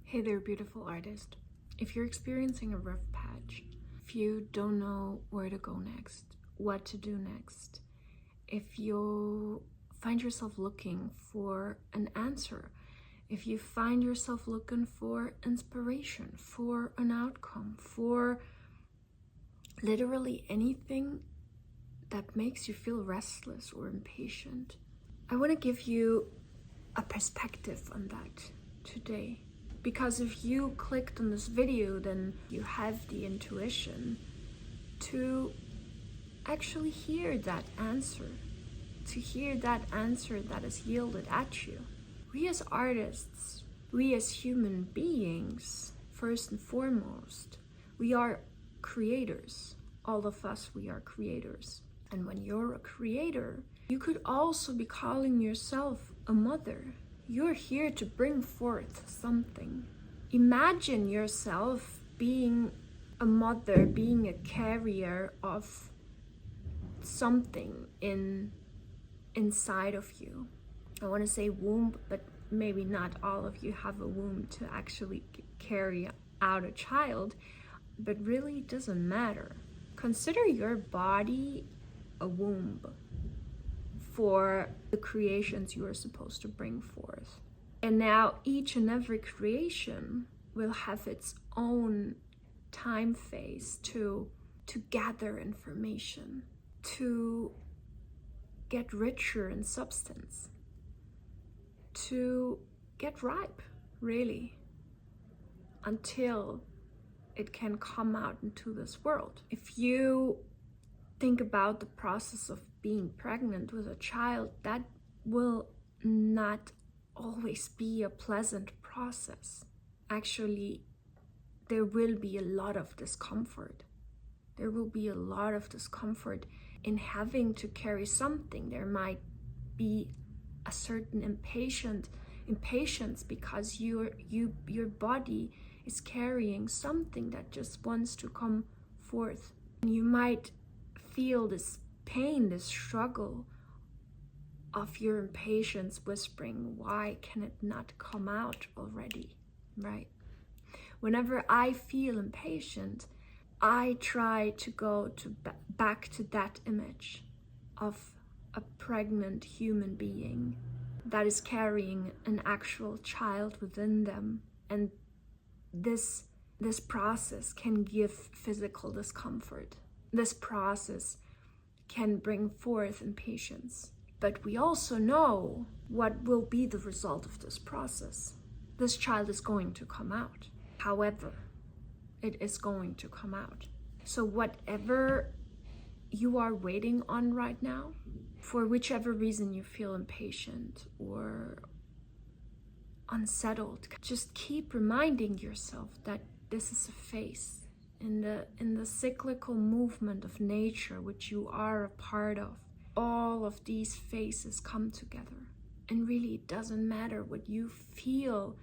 Hey there, beautiful artist. If you're experiencing a rough patch, if you don't know where to go next, what to do next, if you find yourself looking for an answer, if you find yourself looking for inspiration, for an outcome, for literally anything that makes you feel restless or impatient, I want to give you a perspective on that today. Because if you clicked on this video, then you have the intuition to actually hear that answer, to hear that answer that is yielded at you. We as artists, we as human beings, first and foremost, we are creators. All of us, we are creators. And when you're a creator, you could also be calling yourself a mother. You're here to bring forth something. Imagine yourself being a mother, being a carrier of something inside of you. I want to say womb, but maybe not all of you have a womb to actually carry out a child, but really it doesn't matter. Consider your body a womb for the creations you are supposed to bring forth. And now each and every creation will have its own time phase to gather information, to get richer in substance, to get ripe, really, until it can come out into this world. If you think about the process of being pregnant with a child, that will not always be a pleasant process. Actually, there will be a lot of discomfort. There will be a lot of discomfort in having to carry something. There might be a certain impatience because your body is carrying something that just wants to come forth. And you might feel this pain, this struggle of your impatience whispering, why can it not come out already, right? Whenever I feel impatient, I try to go back to that image of a pregnant human being that is carrying an actual child within them. And this process can give physical discomfort. This process can bring forth impatience. But we also know what will be the result of this process. This child is going to come out. However, it is going to come out. So whatever you are waiting on right now, for whichever reason you feel impatient or unsettled, just keep reminding yourself that this is a phase in the cyclical movement of nature, which you are a part of. All of these phases come together, and really it doesn't matter what you feel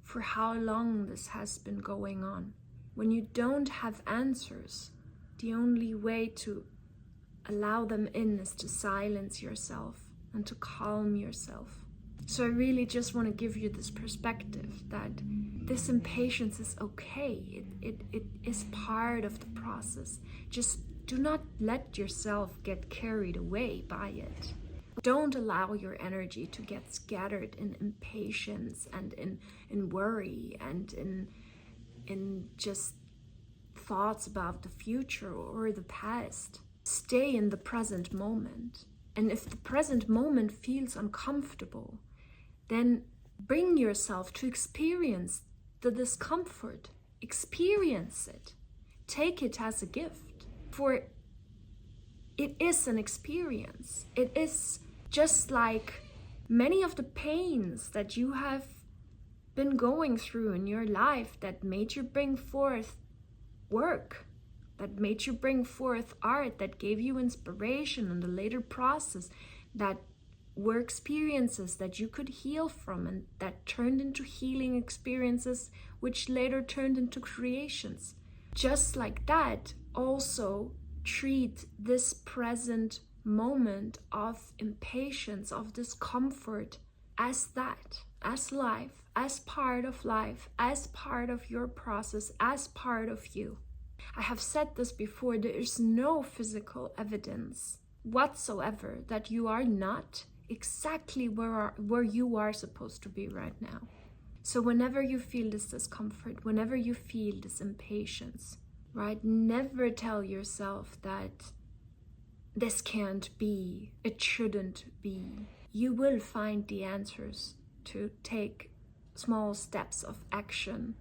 for how long this has been going on. When you don't have answers, the only way to allow them in is to silence yourself and to calm yourself. So I really just want to give you this perspective that this impatience is okay. It is part of the process. Just do not let yourself get carried away by it. Don't allow your energy to get scattered in impatience and in worry and in just thoughts about the future or the past. Stay in the present moment. And if the present moment feels uncomfortable, then bring yourself to experience the discomfort. Experience it. Take it as a gift. For it is an experience. It is just like many of the pains that you have been going through in your life that made you bring forth work, that made you bring forth art, that gave you inspiration in the later process, that were experiences that you could heal from and that turned into healing experiences, which later turned into creations. Just like that, also treat this present moment of impatience, of discomfort, as that, as life, as part of life, as part of your process, as part of you. I have said this before, there is no physical evidence whatsoever that you are not exactly where you are supposed to be right now. So whenever you feel this discomfort, whenever you feel this impatience, right, never tell yourself that this can't be, it shouldn't be. You will find the answers to take small steps of action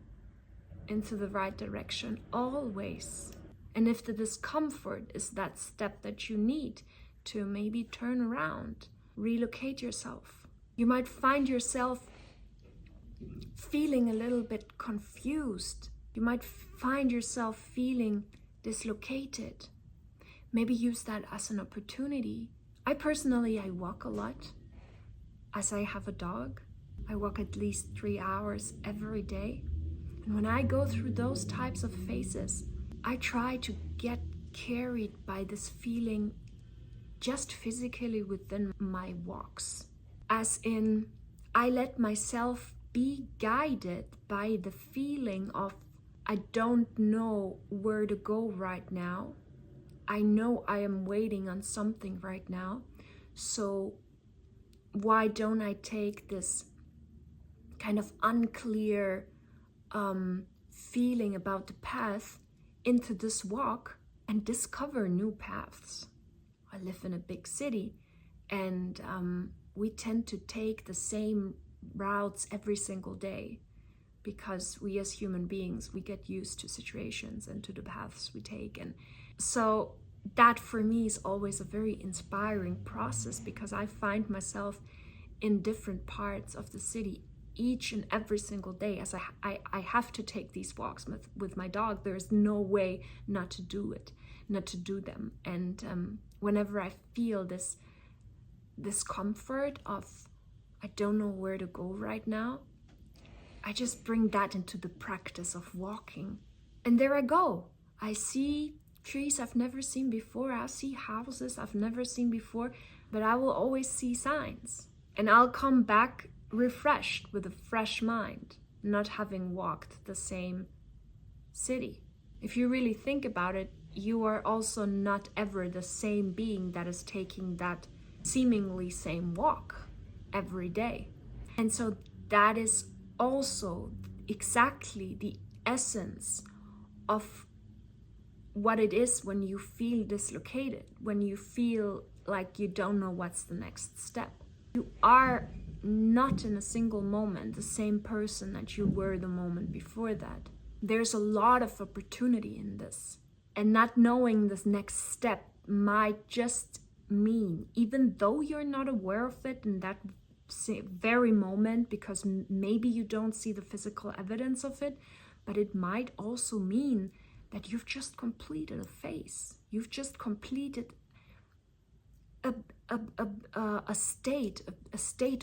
into the right direction, always. And if the discomfort is that step that you need to maybe turn around, relocate yourself, you might find yourself feeling a little bit confused. You might find yourself feeling dislocated. Maybe use that as an opportunity. I walk a lot. As I have a dog, I walk at least 3 hours every day. And when I go through those types of phases, I try to get carried by this feeling just physically within my walks. As in, I let myself be guided by the feeling of, I don't know where to go right now. I know I am waiting on something right now. So why don't I take this kind of unclear feeling about the path into this walk and discover new paths? I live in a big city, and we tend to take the same routes every single day because we as human beings, we get used to situations and to the paths we take. And so that for me is always a very inspiring process, because I find myself in different parts of the city each and every single day, as I have to take these walks with my dog. There's no way not to do it, not to do them. And whenever I feel this discomfort of, I don't know where to go right now, I just bring that into the practice of walking. And there I go. I see trees I've never seen before. I see houses I've never seen before, but I will always see signs. And I'll come back refreshed with a fresh mind, not having walked the same city. If you really think about it, you are also not ever the same being that is taking that seemingly same walk every day. And so that is also exactly the essence of what it is when you feel dislocated, when you feel like you don't know what's the next step. You are not in a single moment the same person that you were the moment before that. There's a lot of opportunity in this. And not knowing this next step might just mean, even though you're not aware of it in that very moment, because maybe you don't see the physical evidence of it, but it might also mean that you've just completed a phase. You've just completed a state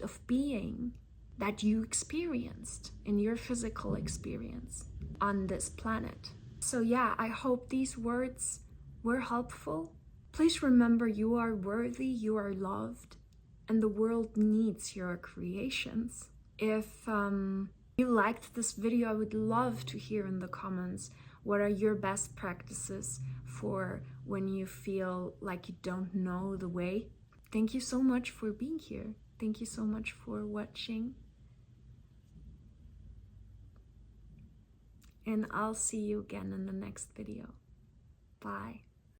of being that you experienced in your physical experience on this planet. So yeah, I hope these words were helpful. Please remember, you are worthy, you are loved, and the world needs your creations. If you liked this video, I would love to hear in the comments, what are your best practices for when you feel like you don't know the way? Thank you so much for being here. Thank you so much for watching. And I'll see you again in the next video. Bye.